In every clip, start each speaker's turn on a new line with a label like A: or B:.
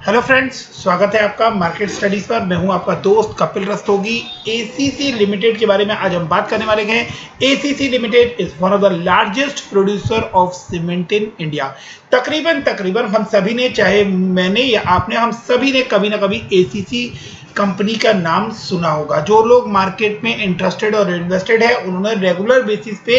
A: Hello friends, स्वागत है आपका मार्केट स्टडीज पर। मैं हूं आपका दोस्त कपिल रस्तोगी। एसीसी लिमिटेड के बारे में आज हम बात करने वाले हैं। ACC limited is one of the largest producer of cement in India. तकरीबन हम सभी ने, चाहे मैंने या आपने, हम सभी ने कभी ना कभी एसीसी कंपनी का नाम सुना होगा। जो लोग मार्केट में इंटरेस्टेड और इन्वेस्टेड है उन्होंने रेगुलर बेसिस पे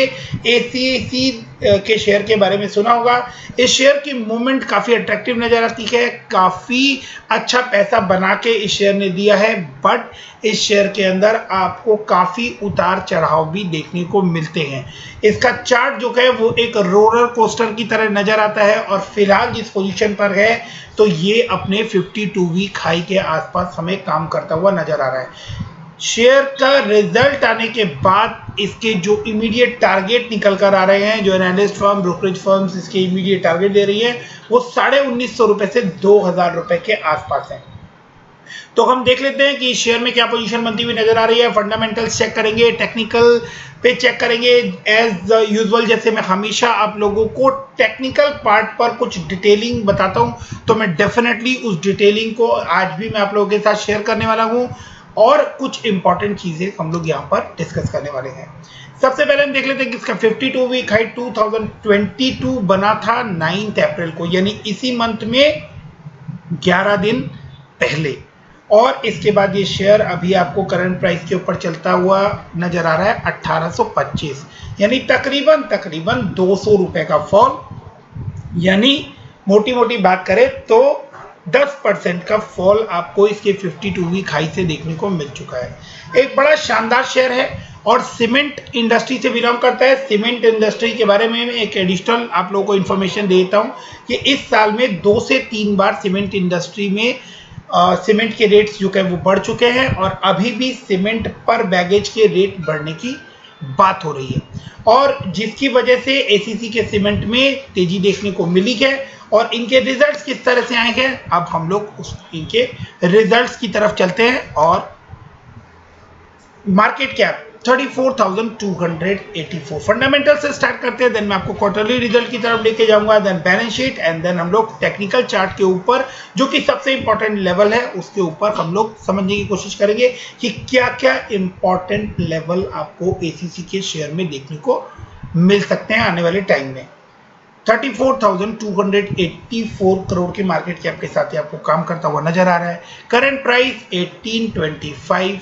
A: एसीसी के शेयर के बारे में सुना होगा। इस शेयर की मूवमेंट काफ़ी अट्रैक्टिव नज़र आती है, काफ़ी अच्छा पैसा बना के इस शेयर ने दिया है, बट इस शेयर के अंदर आपको काफ़ी उतार चढ़ाव भी देखने को मिलते हैं। इसका चार्ट जो है वो एक रोलर कोस्टर की तरह नज़र आता है और फिलहाल जिस पोजीशन पर है तो ये अपने 52 वीक हाई के आसपास हमें काम करता हुआ नज़र आ रहा है। शेयर का रिजल्ट आने के बाद इसके जो इमीडिएट टारगेट निकल कर आ रहे हैं, जो एनालिस्ट फर्म, ब्रोकरेज फर्म्स इसके इमीडिएट टारगेट दे रही है, वो 1950 रुपए से 2000 रुपए के आसपास है। तो हम देख लेते हैं कि इस शेयर में क्या पोजीशन बनती हुई नजर आ रही है। फंडामेंटल्स चेक करेंगे, टेक्निकल पे चेक करेंगे। एज यूजुअल जैसे मैं हमेशा आप लोगों को टेक्निकल पार्ट पर कुछ डिटेलिंग बताता हूं, तो मैं डेफिनेटली उस डिटेलिंग को आज भी मैं आप लोगों के साथ शेयर करने वाला हूं और कुछ इंपॉर्टेंट चीजें हम लोग यहाँ पर डिस्कस करने वाले हैं। सबसे पहले हम देख लेते हैं कि इसका 52 वीक हाई 2022 बना था 9 अप्रैल को, यानी इसी मंथ में 11 दिन पहले। और इसके बाद ये शेयर अभी आपको करंट प्राइस के ऊपर चलता हुआ नजर आ रहा है 1825, यानी तकरीबन 200 रुपए का फॉल। यानी मोटी मोटी बात करें तो 10% का फॉल आपको इसके 52 वीक हाई से देखने को मिल चुका है। एक बड़ा शानदार शेयर है और सीमेंट इंडस्ट्री से बिलोंग करता है। सीमेंट इंडस्ट्री के बारे में एक एडिशनल आप लोगों को इन्फॉर्मेशन देता हूं कि इस साल में 2 से 3 बार सीमेंट इंडस्ट्री में सीमेंट के रेट्स जो है वो बढ़ चुके हैं और अभी भी सीमेंट पर बैगेज के रेट बढ़ने की बात हो रही है, और जिसकी वजह से एसीसी के सीमेंट में तेजी देखने को मिली है। और इनके रिजल्ट्स किस तरह से आएंगे, अब हम लोग इनके रिजल्ट्स की तरफ चलते हैं। और मार्केट कैप 34,284। फंडामेंटल से स्टार्ट करते हैं, देन मैं आपको क्वार्टरली रिजल्ट की तरफ लेके जाऊंगा, then balance sheet, and then हम लोग टेक्निकल चार्ट के ऊपर, जो कि सबसे इंपॉर्टेंट लेवल है, उसके ऊपर हम लोग समझने की कोशिश करेंगे कि क्या क्या इंपॉर्टेंट लेवल आपको एसीसी के शेयर में देखने को मिल सकते हैं आने वाले टाइम में। 34,284 करोड़ की मार्केट कैप के साथ ही आपको काम करता हुआ नजर आ रहा है। Current price 1825,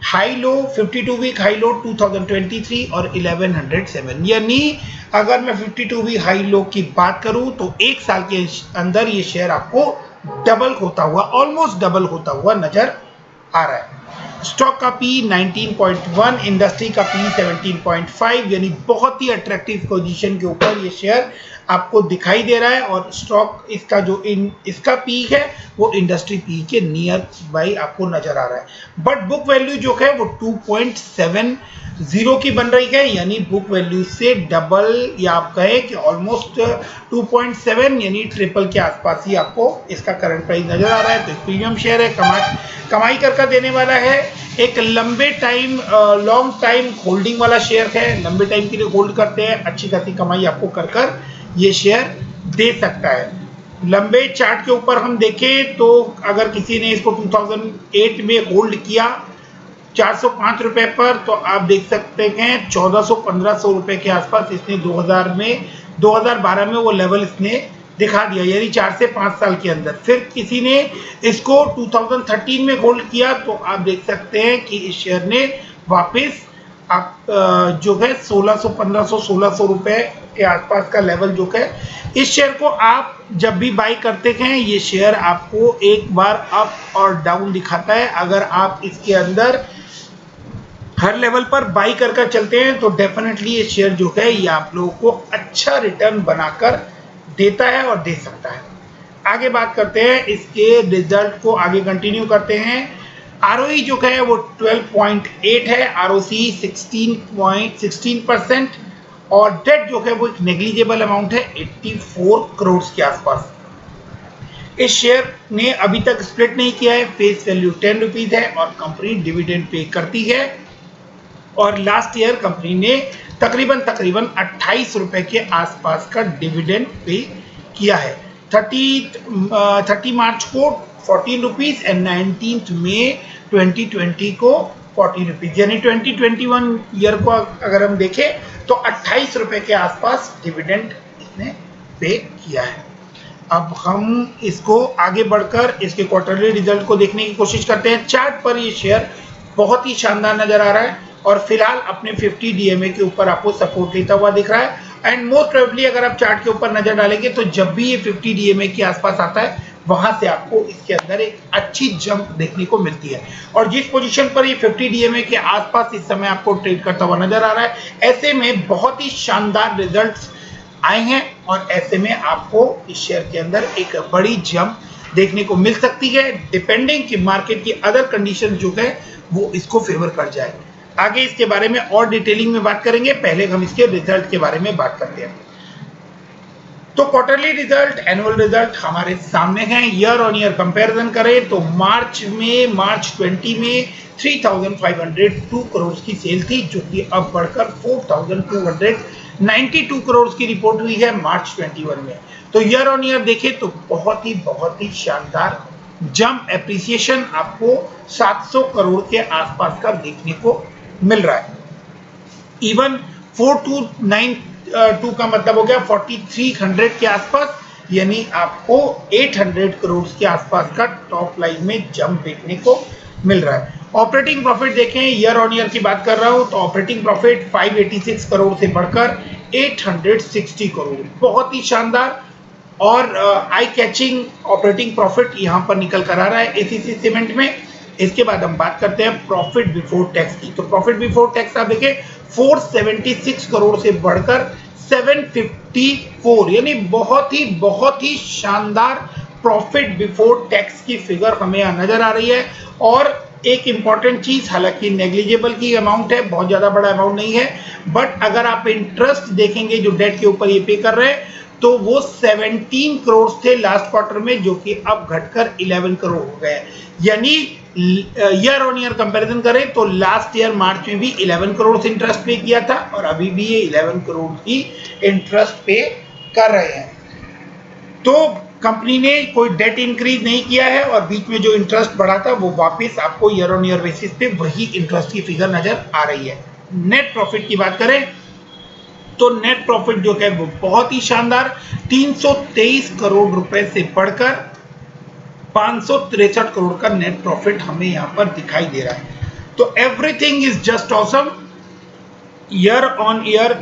A: high low 52 week high low 2023 और 1107। यानी अगर मैं 52 वीक हाई लो की बात करूं तो एक साल के अंदर ये शेयर आपको डबल होता हुआ, ऑलमोस्ट डबल होता हुआ नजर आ रहा है। स्टॉक का पी 19.1, इंडस्ट्री का पी 17.5, यानी बहुत ही अट्रैक्टिव पोजीशन के ऊपर ये शेयर आपको दिखाई दे रहा है। और स्टॉक इसका जो इसका पी है वो इंडस्ट्री पी के नियर बाई आपको नजर आ रहा है। बट बुक वैल्यू जो है वो 2.70 की बन रही है, यानी बुक वैल्यू से डबल, या आप कहें कि ऑलमोस्ट 2.7 यानी ट्रिपल के आसपास ही आपको इसका करंट प्राइस नजर आ रहा है। तो प्रीमियम शेयर है, कमाई कर देने वाला है। एक लंबे टाइम, लॉन्ग टाइम होल्डिंग वाला शेयर है, लंबे टाइम के लिए होल्ड करते हैं, अच्छी खासी कमाई आपको कर ये शेयर दे सकता है। लंबे चार्ट के ऊपर हम देखें तो अगर किसी ने इसको 2008 में होल्ड किया 405 रुपए पर, तो आप देख सकते हैं 1400-1500 रुपए के आसपास इसने 2012 में वो लेवल इसने दिखा दिया, यानी 4 से 5 साल के अंदर। फिर किसी ने इसको 2013 में होल्ड किया, तो आप देख सकते हैं कि इस शेयर ने वापस आप जो है 1600 रुपए के आसपास का लेवल जो है, इस शेयर को आप जब भी बाई करते हैं ये शेयर आपको एक बार अप और डाउन दिखाता है। अगर आप इसके अंदर हर लेवल पर बाई कर चलते हैं तो डेफिनेटली ये शेयर जो है ये आप लोगों को अच्छा रिटर्न बनाकर देता है और दे सकता है। आगे बात करते हैं इसके रिजल्ट को, आगे कंटिन्यू करते हैं। आरओई जो है वो 12.8 है, आरओसी 16% और डेट जो है वो एक नेग्लिजिबल अमाउंट है 84 करोड़ के आसपास। इस शेयर ने अभी तक स्प्लिट नहीं किया है, फेस वैल्यू 10 रुपीज है और कंपनी डिविडेंड पे करती है। और लास्ट ईयर कंपनी ने तकरीबन 28 रुपए के आसपास का डिविडेंड पे किया है। 30 मार्च को 14 रुपीज एंड 19 मई 2020 को 40 रुपीज, यानी 2021 ईयर को अगर हम देखें तो 28 रुपए के आसपास डिविडेंड इसने पे किया है। अब हम इसको आगे बढ़कर इसके क्वार्टरली रिजल्ट को देखने की कोशिश करते हैं। चार्ट पर ये शेयर बहुत ही शानदार नजर आ रहा है और फिलहाल अपने 50 डीएमए के ऊपर आपको सपोर्ट लेता हुआ दिख रहा है। एंड मोस्ट प्रोबेबली अगर आप चार्ट के ऊपर नजर डालेंगे तो जब भी ये 50 डीएमए के आसपास आता है वहां से आपको इसके अंदर एक अच्छी जंप देखने को मिलती है। और जिस पोजीशन पर ये 50 डीएमए के आसपास इस समय आपको ट्रेड करता हुआ नजर आ रहा है, ऐसे में बहुत ही शानदार रिजल्ट्स आए हैं और ऐसे में आपको इस शेयर के अंदर एक बड़ी जंप देखने को मिल सकती है, डिपेंडिंग कि मार्केट की अदर कंडीशन जो है वो इसको फेवर कर जाए। आगे इसके बारे में और डिटेलिंग में बात करेंगे, पहले हम इसके रिजल्ट के बारे में बात करते हैं। तो क्वार्टरली रिजल्ट, एनुअल रिजल्ट हमारे सामने हैं। ईयर ऑन ईयर कंपैरिजन करें तो मार्च 20 में 3,502 करोड़ की सेल थी, जो कि अब बढ़कर 4,292 करोड़ की रिपोर्ट हुई है मार्च 21 में। तो ईयर ऑन ईयर देखें तो बहुत ही शानदार जंप, एप्रिसिएशन आपको 700 करोड़ के आसपास का देखने को मिल रहा है। इवन 4292 का मतलब हो गया 4300 के आसपास, यानी आपको 800 करोड़ के आसपास का टॉप लाइन में जंप देखने को मिल रहा है। ऑपरेटिंग प्रॉफिट देखें, ईयर ऑन ईयर की बात कर रहा हूं तो ऑपरेटिंग प्रॉफिट 586 करोड़ से बढ़कर 860 करोड़, बहुत ही शानदार और आई कैचिंग ऑपरेटिंग प्रॉफिट यहां पर निकल कर आ रहा है एसीसी सीमेंट में। इसके बाद हम बात करते हैं प्रॉफिट बिफोर टैक्स की। तो प्रॉफिट बिफोर टैक्स आप देखें 476 करोड़ से बढ़कर 754, यानी बहुत ही शानदार प्रॉफिट बिफोर टैक्स की फिगर हमें यहाँ नजर आ रही है। और एक इंपॉर्टेंट चीज, हालांकि नेग्लिजिबल की अमाउंट है, बहुत ज्यादा बड़ा अमाउंट नहीं है, बट अगर आप इंटरेस्ट देखेंगे जो डेट के ऊपर ये पे कर रहे हैं तो वो 17 करोड़ थे लास्ट क्वार्टर में, जो कि अब घटकर 11 करोड़ हो गए। यानी ईयर ऑन ईयर कंपैरिजन करें तो लास्ट ईयर मार्च में भी 11 करोड़ से इंटरेस्ट पे किया था और अभी भी ये 11 करोड़ की इंटरेस्ट पे कर रहे हैं। तो कंपनी ने कोई डेट इंक्रीज नहीं किया है और बीच में जो इंटरेस्ट बढ़ा था वो वापस आपको ईयर ऑन ईयर बेसिस पे वही इंटरेस्ट की फिगर नजर आ रही है। नेट प्रॉफिट की बात करें तो नेट प्रॉफिट जो है वो बहुत ही शानदार 323 करोड़ रुपए से बढ़कर 563 करोड़ का नेट प्रॉफिट हमें यहां पर दिखाई दे रहा है। तो everything is just awesome. Year on year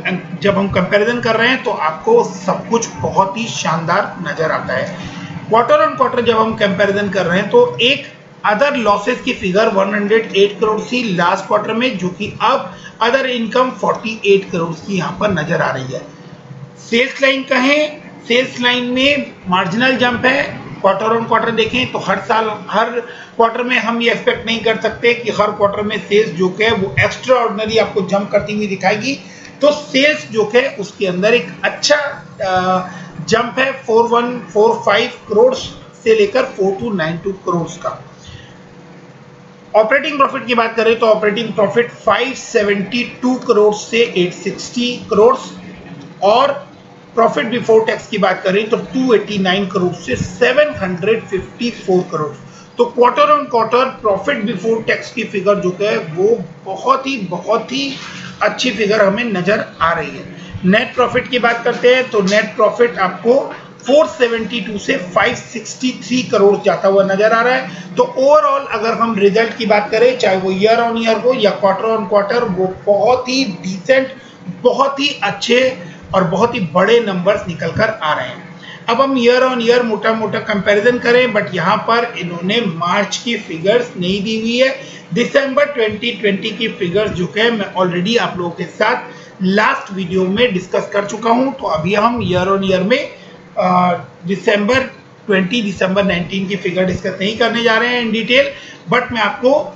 A: जब हम कंपैरिजन कर रहे हैं तो आपको सब कुछ बहुत ही शानदार नजर आता है। क्वार्टर ऑन क्वार्टर जब हम कंपैरिजन कर रहे हैं तो एक अदर लॉसेस की फिगर 108 करोड़ थी लास्ट क्वार्टर में, जो कि अब अदर इनकम 48 करोड़ की यहां पर नजर आ रही है। सेल्स लाइन कहें, सेल्स लाइन में मार्जिनल जंप है। क्वार्टर ऑन क्वार्टर देखें तो हर साल हर क्वार्टर में हम ये एक्सपेक्ट नहीं कर सकते कि हर क्वार्टर में सेल्स जो है वो एक्स्ट्रा ऑर्डिनरी आपको जंप करती हुई दिखाएगी। तो सेल्स जो है उसके अंदर एक अच्छा जंप है 4145 करोड़ से लेकर 4292 करोड़ का। ऑपरेटिंग प्रॉफिट की बात करें तो ऑपरेटिंग प्रॉफिट 572 करोड़ से 860 करोड़ और प्रॉफिट बिफोर टैक्स की बात करें तो 289 करोड़ से 754 करोड़। तो quarter on quarter profit before tax की फिगर जो है वो बहुत ही अच्छी फिगर हमें नजर आ रही है। नेट प्रॉफिट की बात करते हैं तो नेट प्रॉफिट आपको 472 से 563 करोड़ जाता हुआ नजर आ रहा है। तो ओवरऑल अगर हम रिजल्ट की बात करें, चाहे वो ईयर ऑन ईयर हो या क्वार्टर ऑन क्वार्टर, वो बहुत ही डिसेंट, बहुत ही अच्छे और बहुत ही बड़े नंबर्स निकल कर आ रहे हैं। अब हम ईयर ऑन ईयर मोटा मोटा कंपैरिजन करें, बट यहाँ पर इन्होंने मार्च की फिगर्स नहीं दी हुई है। दिसंबर 2020 की फिगर्स जो है मैं ऑलरेडी आप लोगों के साथ लास्ट वीडियो में डिस्कस कर चुका हूँ। तो अभी हम ईयर ऑन ईयर में दिसंबर 19 की फिगर डिस्कस नहीं करने जा रहे हैं इन डिटेल, बट मैं आपको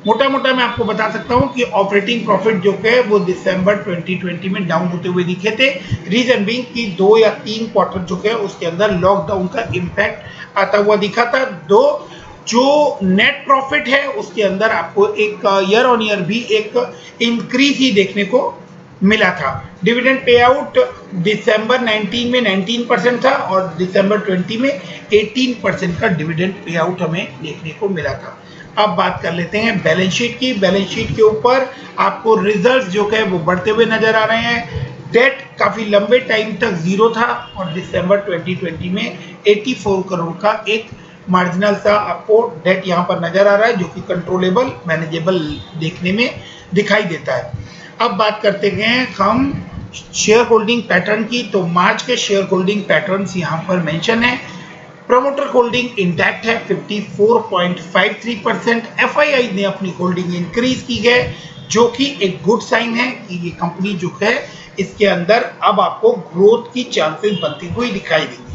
A: मोटा मैं आपको बता सकता हूं कि ऑपरेटिंग प्रॉफिट जो है वो दिसंबर 2020 में डाउन होते हुए दिखे थे। रीजन बीइंग कि 2 या 3 क्वार्टर जो है उसके अंदर लॉकडाउन का इम्पैक्ट आता हुआ दिखा था। दो जो नेट प्रॉफिट है उसके अंदर आपको एक ईयर ऑन ईयर भी एक इंक्रीज ही देखने को मिला था। डिविडेंड पे आउट दिसंबर 19 में 19% था और दिसंबर 20 में 18% का डिविडेंड पे आउट हमें देखने को मिला था। अब बात कर लेते हैं बैलेंस शीट की। बैलेंस शीट के ऊपर आपको रिजल्ट्स जो है वो बढ़ते हुए नजर आ रहे हैं। डेट काफी लंबे टाइम तक जीरो था और दिसंबर 2020 में 84 करोड़ का एक मार्जिनल सा आपको डेट यहाँ पर नजर आ रहा है, जो कि कंट्रोलेबल मैनेजेबल देखने में दिखाई देता है। अब बात करते हैं हम शेयर होल्डिंग पैटर्न की। तो मार्च के शेयर होल्डिंग पैटर्न्स यहाँ पर मेंशन है। प्रमोटर होल्डिंग इंटैक्ट है 54.53%। एफआईआई ने अपनी होल्डिंग इंक्रीज की है, जो कि एक गुड साइन है कि ये कंपनी जो है इसके अंदर अब आपको ग्रोथ की चांसेस बनती हुई दिखाई देंगी।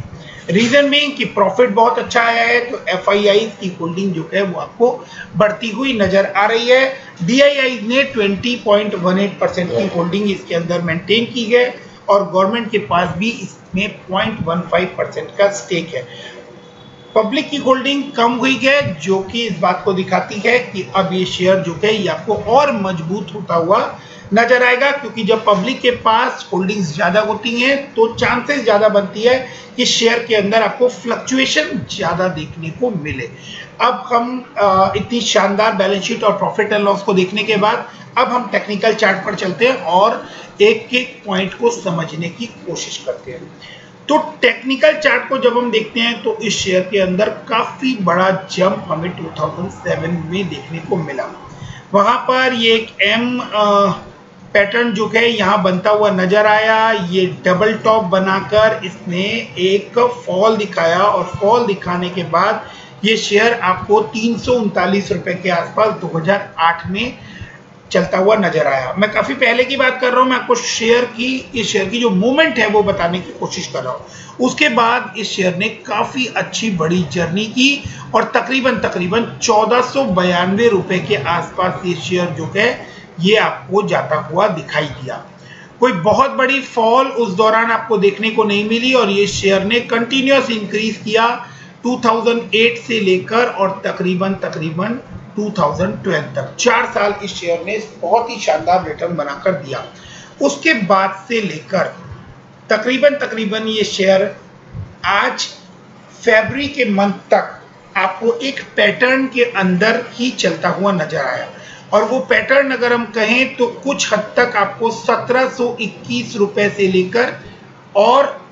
A: रीजन में कि प्रॉफिट बहुत अच्छा आया है, तो एफआईआई की होल्डिंग जो है वो आपको बढ़ती हुई नजर आ रही है। डीआईआई ने 20.18% की होल्डिंग इसके अंदर मेंटेन की है और गवर्नमेंट के पास भी इसमें 0.15% का स्टेक है। पब्लिक की होल्डिंग कम हुई है, जो कि इस बात को दिखाती है कि अब ये शेयर जो है ये आपको और मजबूत होता हुआ नजर आएगा, क्योंकि जब पब्लिक के पास होल्डिंग्स ज्यादा होती हैं तो चांसेस ज्यादा बनती है कि शेयर के अंदर आपको फ्लक्चुएशन ज्यादा देखने को मिले। अब हम इतनी शानदार बैलेंस शीट और प्रॉफिट एंड लॉस को देखने के बाद अब हम टेक्निकल चार्ट पर चलते हैं और एक एक पॉइंट को समझने की कोशिश करते हैं। तो टेक्निकल चार्ट को जब हम देखते हैं तो इस शेयर के अंदर काफी बड़ा जंप हमें 2007 में देखने को मिला। वहां पर ये एक एम पैटर्न जो है यहाँ बनता हुआ नजर आया। ये डबल टॉप बनाकर इसने एक फॉल दिखाया और फॉल दिखाने के बाद ये शेयर आपको 339 रुपए के आसपास 2008 में चलता हुआ नजर आया। मैं काफी पहले की बात कर रहा हूं, मैं आपको इस शेयर की जो मूवमेंट है वो बताने की कोशिश कर रहा हूं। उसके बाद इस शेयर ने काफी अच्छी बड़ी जर्नी की और तकरीबन 1492 रुपए के आसपास ये शेयर जो है ये आपको जाता हुआ दिखाई दिया। कोई बहुत बड़ी फॉल उस दौरान आपको देखने को नहीं मिली और ये शेयर ने कंटिन्यूअस इंक्रीज किया 2008 से लेकर और तकरीबन 2012 तक 4 साल इस शेयर ने बहुत ही शानदार रिटर्न बनाकर दिया। उसके बाद से लेकर तकरीबन ये शेयर आज फरवरी के मंथ तक आपको एक पैटर्न के अंदर ही चलता हुआ नजर आया और वो पैटर्न अगर हम कहें तो कुछ हद तक आपको 1721 रुपए से लेकर और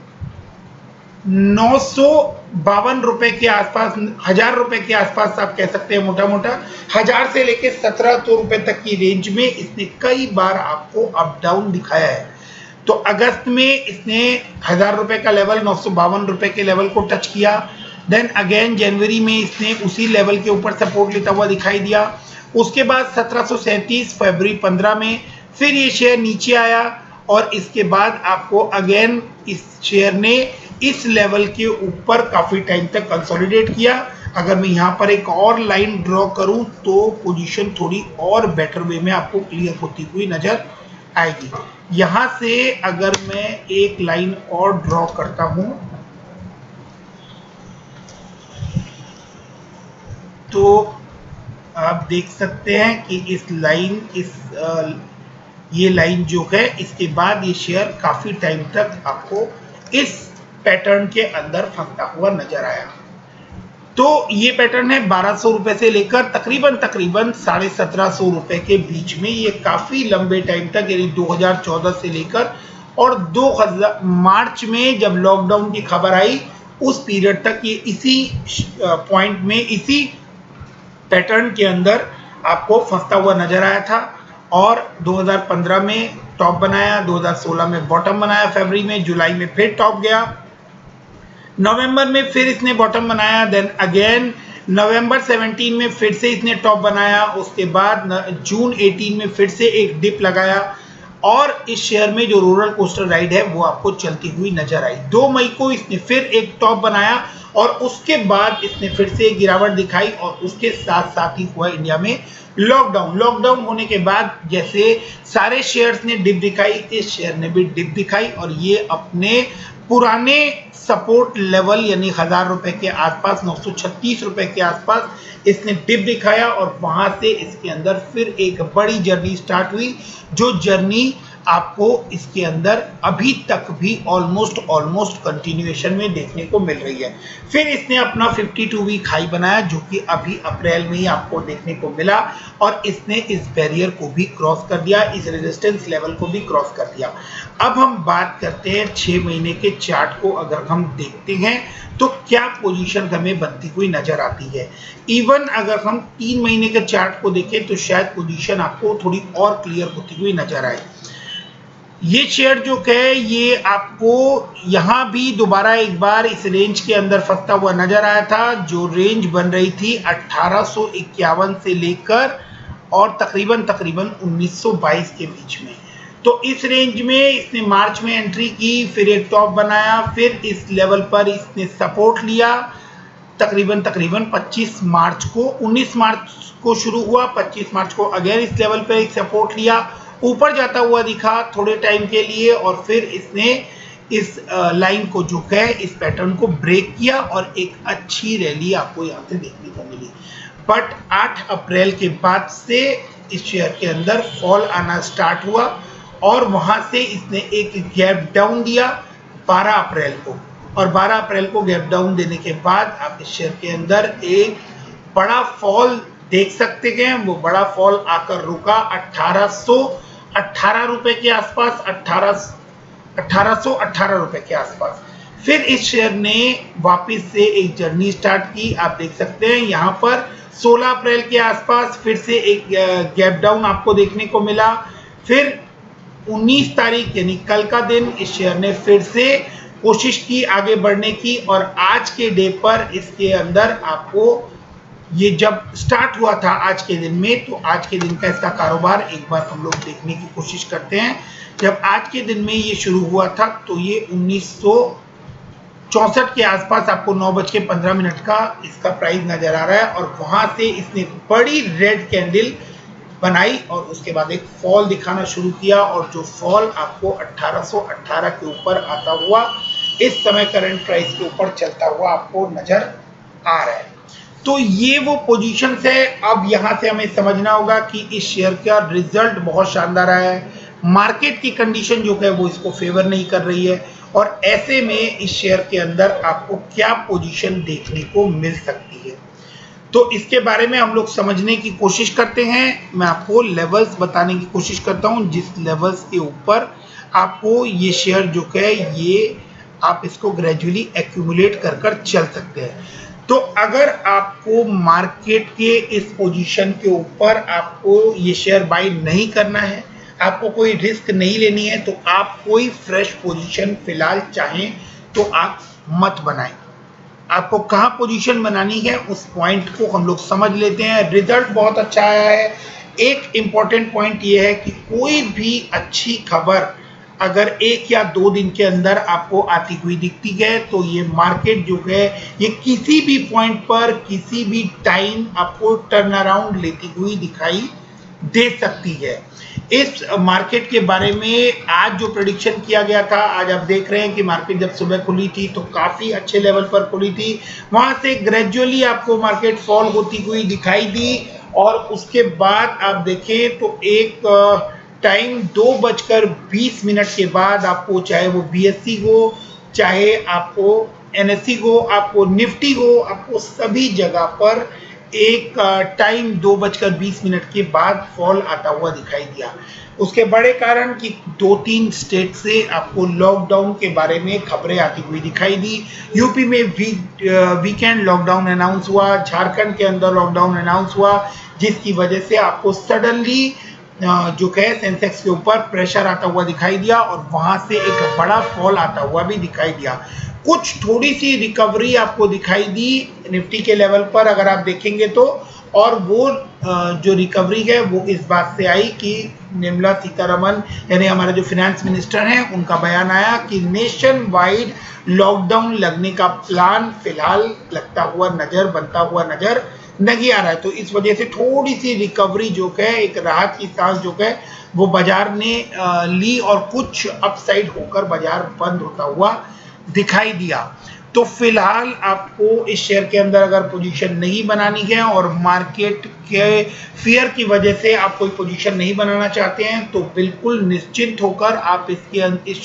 A: 952 रुपए के आसपास, 1000 रुपए के आसपास आप कह सकते हैं मोटा मोटा 1000 से लेकर 1700 रुपए तक की रेंज में इसने कई बार आपको अप डाउन दिखाया है। तो अगस्त में इसने 1000 रुपए का लेवल 952 रुपए के लेवल को टच किया। देन अगेन जनवरी में इसने उसी लेवल के ऊपर सपोर्ट लेता हुआ दिखाई दिया। उसके बाद 1737 फरवरी 15 में फिर ये शेयर नीचे आया और इसके बाद आपको अगेन इस शेयर ने इस लेवल के ऊपर काफी टाइम तक कंसोलिडेट किया। अगर मैं यहाँ पर एक और लाइन ड्रॉ करूं तो पोजीशन थोड़ी और बेटर वे में आपको क्लियर होती हुई नजर आएगी। यहाँ से अगर मैं एक लाइन और ड्रॉ करता हूं तो आप देख सकते हैं कि ये लाइन जो है इसके बाद ये शेयर काफी टाइम तक आपको इस पैटर्न के अंदर फंसता हुआ नजर आया। तो ये पैटर्न है 1200 रुपए से लेकर तकरीबन 1750 रुपए के बीच में। ये काफी लंबे टाइम तक यानी 2014 से लेकर और 2000 मार्च में जब लॉकडाउन की खबर आई उस पीरियड तक ये इसी पॉइंट में इसी पैटर्न के अंदर आपको फंसता हुआ नजर आया था और 2015 में टॉप बनाया, 2016 में बॉटम बनाया, फरवरी में, जुलाई में फिर टॉप गया, नवंबर में फिर इसने बॉटम बनाया, देन अगेन नवंबर 17 में फिर से इसने टॉप बनाया, उसके बाद जून 18 में फिर से एक डिप लगाया और इस शेयर में जो रोलर कोस्टर राइड है वो आपको चलती हुई नजर आई। 2 मई को इसने फिर एक टॉप बनाया और उसके बाद इसने फिर से एक गिरावट दिखाई और उसके साथ साथ ही हुआ इंडिया में लॉकडाउन होने के बाद जैसे सारे शेयर्स ने डिप दिखाई, इस शेयर ने भी डिप दिखाई और ये अपने पुराने सपोर्ट लेवल यानी 1000 रुपए के आसपास 936 रुपए के आसपास इसने डिप दिखाया और वहां से इसके अंदर फिर एक बड़ी जर्नी स्टार्ट हुई जो जर्नी आपको इसके अंदर अभी तक भी ऑलमोस्ट कंटिन्यूएशन में देखने को मिल रही है। फिर इसने अपना 52 वीक हाई बनाया जो कि अभी अप्रैल में ही आपको देखने को मिला और इसने इस बैरियर को भी क्रॉस कर दिया, इस रेजिस्टेंस लेवल को भी क्रॉस कर दिया। अब हम बात करते हैं 6 महीने के चार्ट को अगर हम देखते हैं तो क्या पोजीशन हमें बनती हुई नजर आती है। इवन अगर हम 3 महीने के चार्ट को देखें तो शायद पोजीशन आपको थोड़ी और क्लियर होती हुई नजर आए। ये शेयर जो है ये आपको यहाँ भी दोबारा एक बार इस रेंज के अंदर फंसता हुआ नजर आया था, जो रेंज बन रही थी 1851 से लेकर और तकरीबन 1922 के बीच में। तो इस रेंज में इसने मार्च में एंट्री की, फिर एक टॉप बनाया, फिर इस लेवल पर इसने सपोर्ट लिया तकरीबन 25 मार्च को, 19 मार्च को शुरू हुआ, 25 मार्च को अगेन इस लेवल पर एक सपोर्ट लिया, ऊपर जाता हुआ दिखा थोड़े टाइम के लिए और फिर इसने इस लाइन को जो है इस पैटर्न को ब्रेक किया और एक अच्छी रैली आपको यहाँ से देखने को मिली। बट 8 अप्रैल के बाद से इस शेयर के अंदर फॉल आना स्टार्ट हुआ और वहां से इसने एक गैप डाउन दिया 12 अप्रैल को, और 12 अप्रैल को गैप डाउन देने के बाद आप इस शेयर के अंदर एक बड़ा फॉल देख सकते हैं। वो बड़ा फॉल आकर रुका 1818 रुपए के आसपास, 1818 रुपए के आसपास। फिर इस शेयर ने वापस से एक जर्नी स्टार्ट की, आप देख सकते हैं यहाँ पर 16 अप्रैल के आसपास फिर से एक गैप डाउन आपको देखने को मिला। फिर 19 तारीख यानी कल का दिन इस शेयर ने फिर से कोशिश की आगे बढ़ने की और आज के डे पर इसके अंदर आपको ये जब स्टार्ट हुआ था आज के दिन में, तो आज के दिन का इसका कारोबार एक बार हम लोग देखने की कोशिश करते हैं। जब आज के दिन में ये शुरू हुआ था तो ये 1964 के आसपास आपको 9:15 का इसका प्राइस नजर आ रहा है और वहां से इसने बड़ी रेड कैंडल बनाई और उसके बाद एक फॉल दिखाना शुरू किया और जो फॉल आपको 1818 के ऊपर आता हुआ इस समय करंट प्राइस के ऊपर चलता हुआ आपको नजर आ रहा है। तो ये वो पोजीशंस है। अब यहाँ से हमें समझना होगा कि इस शेयर का रिजल्ट बहुत शानदार आया है, मार्केट की कंडीशन जो है वो इसको फेवर नहीं कर रही है और ऐसे में इस शेयर के अंदर आपको क्या पोजीशन देखने को मिल सकती है, तो इसके बारे में हम लोग समझने की कोशिश करते हैं। मैं आपको लेवल्स बताने की कोशिश करता हूँ जिस लेवल्स के ऊपर आपको ये शेयर जो है ये आप इसको ग्रेजुअली एक्यूमुलेट कर कर चल सकते हैं। तो अगर आपको मार्केट के इस पोजीशन के ऊपर आपको ये शेयर बाई नहीं करना है, आपको कोई रिस्क नहीं लेनी है, तो आप कोई फ्रेश पोजीशन फिलहाल चाहें तो आप मत बनाएं। आपको कहाँ पोजीशन बनानी है उस पॉइंट को हम लोग समझ लेते हैं। रिजल्ट बहुत अच्छा आया है। एक इम्पॉर्टेंट पॉइंट ये है कि कोई भी अच्छी खबर अगर 1 या 2 दिन के अंदर आपको आती हुई दिखती है तो ये मार्केट जो है ये किसी भी पॉइंट पर किसी भी टाइम आपको टर्न अराउंड लेती हुई दिखाई दे सकती है। इस मार्केट के बारे में आज जो प्रेडिक्शन किया गया था, आज आप देख रहे हैं कि मार्केट जब सुबह खुली थी तो काफ़ी अच्छे लेवल पर खुली थी, वहाँ से ग्रेजुअली आपको मार्केट फॉल होती हुई दिखाई दी और उसके बाद आप देखें तो एक टाइम 2:20 के बाद आपको चाहे वो BSE हो, चाहे आपको NSE हो, आपको निफ्टी हो, आपको सभी जगह पर एक टाइम 2:20 के बाद फॉल आता हुआ दिखाई दिया। उसके बड़े कारण कि 2-3 स्टेट से आपको लॉकडाउन के बारे में खबरें आती हुई दिखाई दी। यूपी में वीकेंड लॉकडाउन अनाउंस हुआ, झारखंड के अंदर लॉकडाउन अनाउंस हुआ, जिसकी वजह से आपको सडनली जो है सेंसेक्स के ऊपर प्रेशर आता हुआ दिखाई दिया और वहां से एक बड़ा फॉल आता हुआ भी दिखाई दिया। कुछ थोड़ी सी रिकवरी आपको दिखाई दी निफ्टी के लेवल पर अगर आप देखेंगे तो, और वो जो रिकवरी है वो इस बात से आई कि निर्मला सीतारमन यानी हमारे जो फिनेंस मिनिस्टर हैं उनका बयान आया कि नेशन वाइड लॉकडाउन लगने का प्लान फिलहाल बनता हुआ नजर नहीं आ रहा है। तो इस वजह से थोड़ी सी रिकवरी जो है, एक राहत की सांस जो है वो बाजार ने ली और कुछ अपसाइड होकर बाजार बंद होता हुआ दिखाई दिया। तो फिलहाल आपको इस शेयर के अंदर अगर पोजीशन नहीं बनानी है और मार्केट के फियर की वजह से आप कोई पोजीशन नहीं बनाना चाहते हैं तो बिल्कुल निश्चिंत होकर आप इस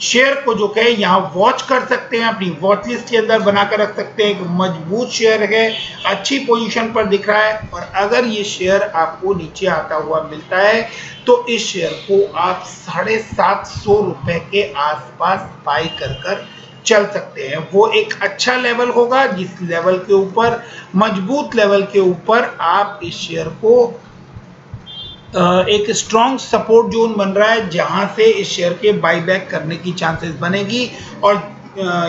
A: शेयर को जो है यहाँ वॉच कर सकते हैं, अपनी वॉच लिस्ट के अंदर बनाकर रख सकते हैं। एक मजबूत शेयर है, अच्छी पोजीशन पर दिख रहा है और अगर ये शेयर आपको नीचे आता हुआ मिलता है तो इस शेयर को आप 750 रुपए के आसपास बाई कर चल सकते हैं। वो एक अच्छा लेवल होगा जिस लेवल के ऊपर, मजबूत लेवल के ऊपर आप इस शेयर को एक स्ट्रॉन्ग सपोर्ट जोन बन रहा है जहां से इस शेयर के बाईबैक करने की चांसेस बनेगी। और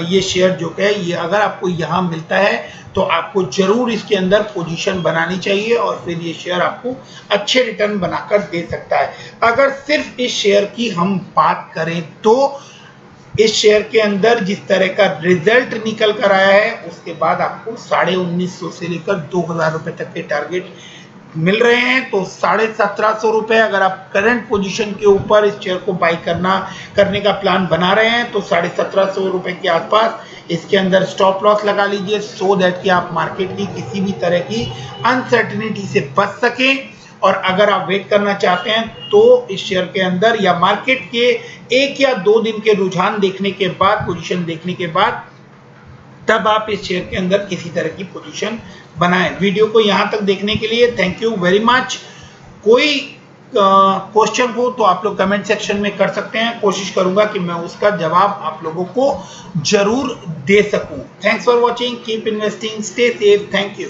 A: ये शेयर जो है ये अगर आपको यहाँ मिलता है तो आपको जरूर इसके अंदर पोजीशन बनानी चाहिए और फिर ये शेयर आपको अच्छे रिटर्न बनाकर दे सकता है। अगर सिर्फ इस शेयर की हम बात करें तो इस शेयर के अंदर जिस तरह का रिजल्ट निकल कर आया है उसके बाद आपको 1950 से लेकर 2000 रुपए तक के टारगेट मिल रहे हैं। तो 1750 रुपए अगर आप करंट पोजीशन के ऊपर इस शेयर को बाई करने का प्लान बना रहे हैं तो 1750 रुपए के आसपास इसके अंदर स्टॉप लॉस लगा लीजिए, सो दैट कि आप मार्केट की किसी भी तरह की अनसर्टेनिटी से बच सकें। और अगर आप वेट करना चाहते हैं तो इस शेयर के अंदर या मार्केट के 1 या 2 दिन के रुझान देखने के बाद, पोजीशन देखने के बाद, तब आप इस शेयर के अंदर किसी तरह की पोजीशन बनाएं। वीडियो को यहां तक देखने के लिए थैंक यू वेरी मच। कोई क्वेश्चन हो तो आप लोग कमेंट सेक्शन में कर सकते हैं, कोशिश करूंगा कि मैं उसका जवाब आप लोगों को जरूर दे सकूं। Thanks for watching, keep investing, stay safe, thank you.